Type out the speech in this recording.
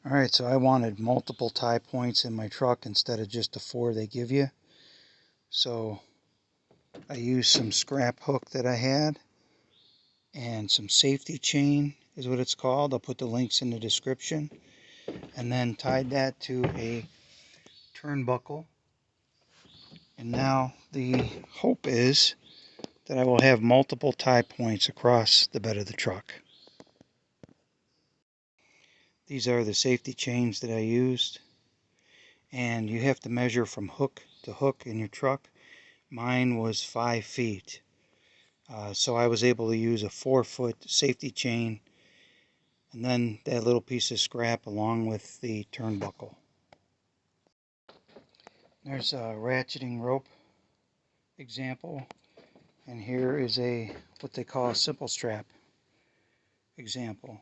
Alright, so I wanted multiple tie points in my truck instead of just the 4 they give you. So I used some scrap hook that I had and some safety chain is what it's called. I'll put the links in the description. And then tied that to a turnbuckle. And now the hope is that I will have multiple tie points across the bed of the truck. These are the safety chains that I used. And you have to measure from hook to hook in your truck. Mine was 5 feet. So I was able to use a 4-foot safety chain and then that little piece of scrap along with the turnbuckle. There's a ratcheting rope example, and here is a what they call a simple strap example.